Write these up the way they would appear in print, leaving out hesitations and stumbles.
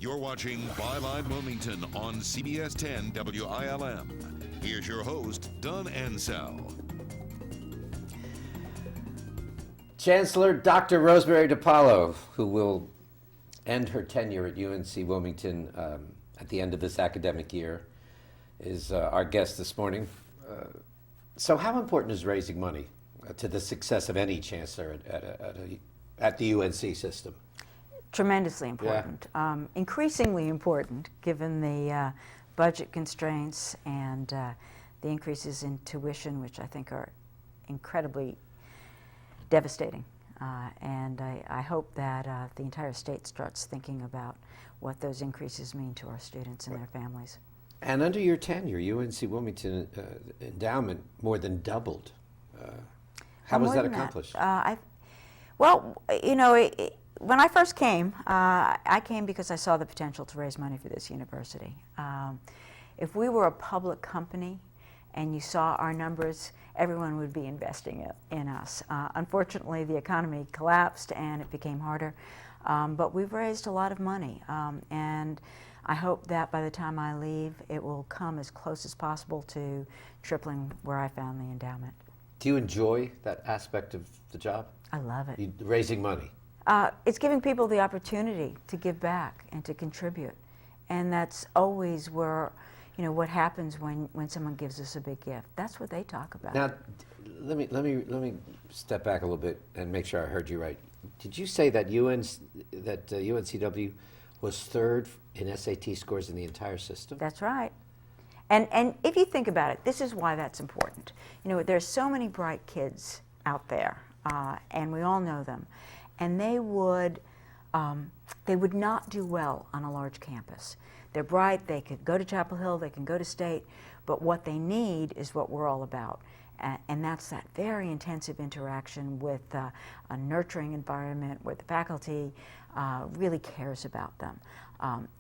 You're watching Byline Wilmington on CBS 10 WILM. Here's your host, Don Ansell. Chancellor Dr. Rosemary DePaolo, who will end her tenure at UNC Wilmington at the end of this academic year, is our guest this morning. So how important is raising money to the success of any chancellor at the UNC system? Tremendously important. Yeah. Increasingly important given the budget constraints and the increases in tuition, which I think are incredibly devastating. And I hope that the entire state starts thinking about what those increases mean to our students and their families. And under your tenure, UNC Wilmington endowment more than doubled. How was that accomplished? Well, you know, when I first came, I came because I saw the potential to raise money for this university. If we were a public company and you saw our numbers, everyone would be investing in us. Unfortunately, the economy collapsed and it became harder, but we've raised a lot of money. And I hope that by the time I leave, it will come as close as possible to tripling where I found the endowment. Do you enjoy that aspect of the job? I love it. Raising money? It's giving people the opportunity to give back and to contribute. And that's always where, you know, what happens when someone gives us a big gift. That's what they talk about. Now, let me step back a little bit and make sure I heard you right. Did you say that UNCW was third in SAT scores in the entire system? That's right. And if you think about it, this is why that's important. You know, there's so many bright kids out there, and we all know them, and they would not do well on a large campus. They're bright, they could go to Chapel Hill, they can go to State, but what they need is what we're all about. And that's that very intensive interaction with a nurturing environment where the faculty really cares about them.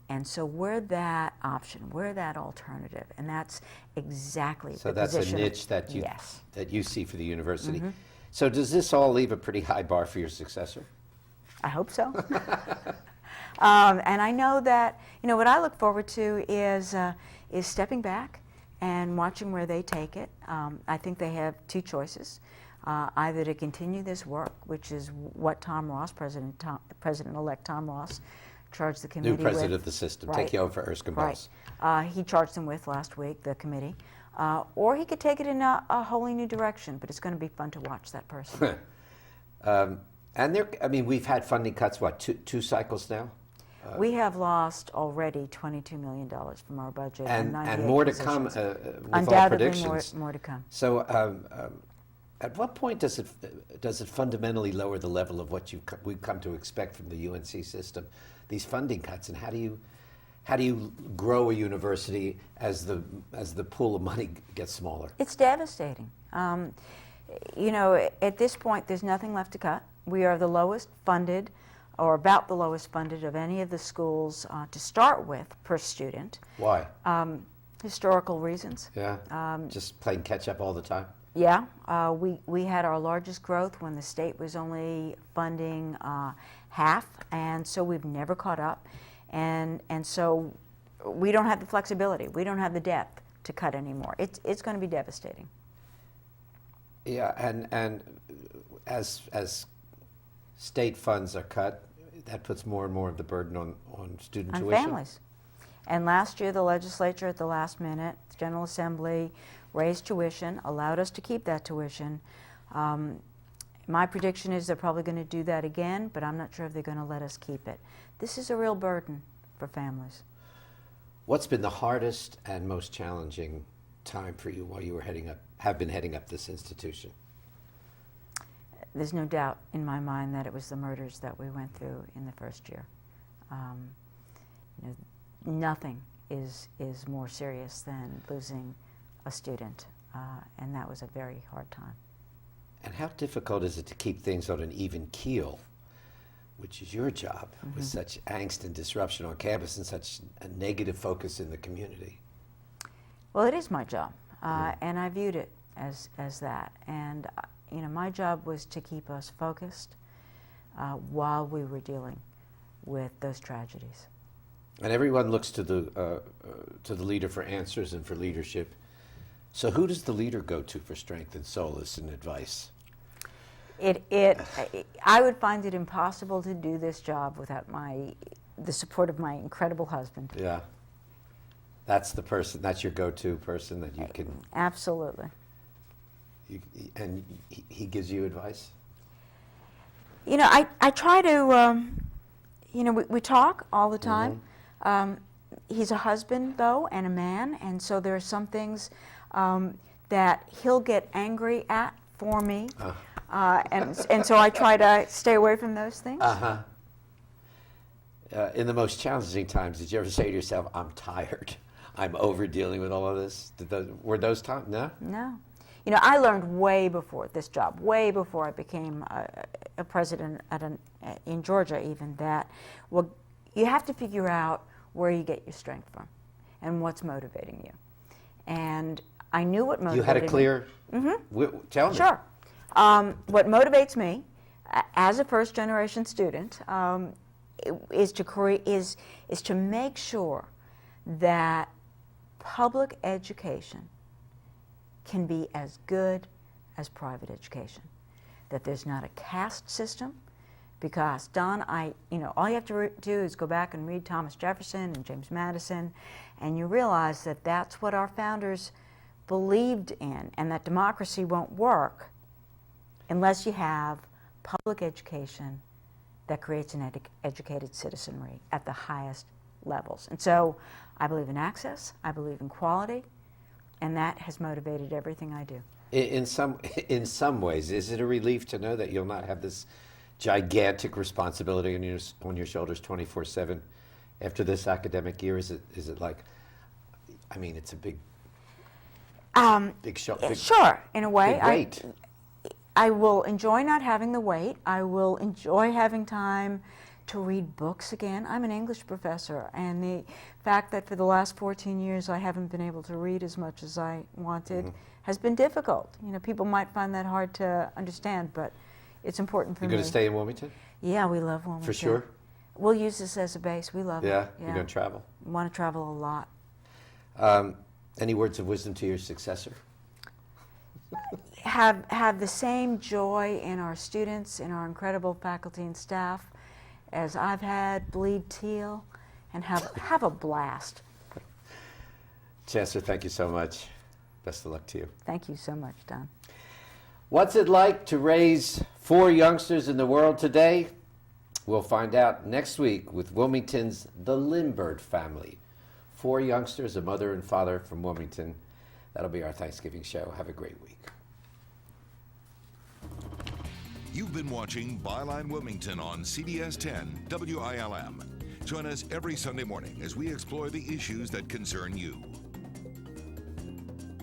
And so we're that option, we're that alternative, and that's exactly so the that's position. a niche that you, yes. that you see for the university. Mm-hmm. So does this all leave a pretty high bar for your successor? I hope so. And I know that, you know, what I look forward to is stepping back and watching where they take it. I think they have two choices, either to continue this work, which is what Tom Ross, President-elect Tom Ross, charged the committee with. New president of the system, right. taking over for Erskine Boss. Right. He charged them with last week, the committee. Or he could take it in a wholly new direction, but it's going to be fun to watch that person. And there, I mean, we've had funding cuts, what, two cycles now? We have lost already $22 million from our budget. And 98 more to positions. come with Undoubtedly all predictions. more to come. So at what point does it fundamentally lower the level of what we've come to expect from the UNC system, these funding cuts, and how do you grow a university as the pool of money gets smaller? It's devastating. You know, at this point, there's nothing left to cut. We are the lowest funded, or about the lowest funded of any of the schools to start with per student. Why? Historical reasons. Yeah. Just playing catch up all the time. Yeah. We had our largest growth when the state was only funding half, and so we've never caught up, and so we don't have the flexibility. We don't have the depth to cut anymore. It's going to be devastating. Yeah, and as state funds are cut, that puts more and more of the burden on student tuition. On families. And last year, the legislature at the last minute, the General Assembly, raised tuition, allowed us to keep that tuition. My prediction is they're probably going to do that again, but I'm not sure if they're going to let us keep it. This is a real burden for families. What's been the hardest and most challenging time for you while you were have been heading up this institution? There's no doubt in my mind that it was the murders that we went through in the first year. You know, nothing is more serious than losing a student, and that was a very hard time. And how difficult is it to keep things on an even keel, which is your job, with such angst and disruption on campus and such a negative focus in the community? Well, it is my job, and I viewed it as that. And you know, my job was to keep us focused while we were dealing with those tragedies. And everyone looks to the leader for answers and for leadership. So who does the leader go to for strength and solace and advice? I would find it impossible to do this job without the support of my incredible husband. Yeah. That's the person, that's your go-to person that you can... Absolutely. And he gives you advice? You know, I try to, you know, we talk all the time. He's a husband, though, and a man, and so there are some things that he'll get angry at for me. And so I try to stay away from those things. In the most challenging times, did you ever say to yourself, I'm tired, I'm over dealing with all of this? Were those times? No? No. You know, I learned way before this job, way before I became a president in Georgia even, that well, you have to figure out where you get your strength from and what's motivating you. And I knew what motivated me. You had a clear... Tell me. Sure. What motivates me as a first-generation student is to make sure that public education can be as good as private education, that there's not a caste system, because Don, you know, all you have to do is go back and read Thomas Jefferson and James Madison, and you realize that that's what our founders believed in, and that democracy won't work unless you have public education that creates an educated citizenry at the highest levels. And so I believe in access, I believe in quality, and that has motivated everything I do. In some ways, is it a relief to know that you'll not have this gigantic responsibility on your shoulders 24/7 after this academic year? Is it like, I mean, it's a big sure, in a way. Big weight. I will enjoy not having the weight. I will enjoy having time to read books again. I'm an English professor, and the fact that for the last 14 years I haven't been able to read as much as I wanted has been difficult. You know, people might find that hard to understand, but it's important for me. You going to stay in Wilmington? Yeah, we love Wilmington. For sure? We'll use this as a base. We love it. Yeah? You're going to travel? We want to travel a lot. Any words of wisdom to your successor? Have the same joy in our students, in our incredible faculty and staff as I've had, bleed teal, and have a blast. Chancellor, thank you so much. Best of luck to you. Thank you so much, Don. What's it like to raise 4 youngsters in the world today? We'll find out next week with Wilmington's The Lindbergh family. 4 youngsters, a mother and father from Wilmington. That'll be our Thanksgiving show. Have a great week. You've been watching Byline Wilmington on CBS 10 WILM. Join us every Sunday morning as we explore the issues that concern you.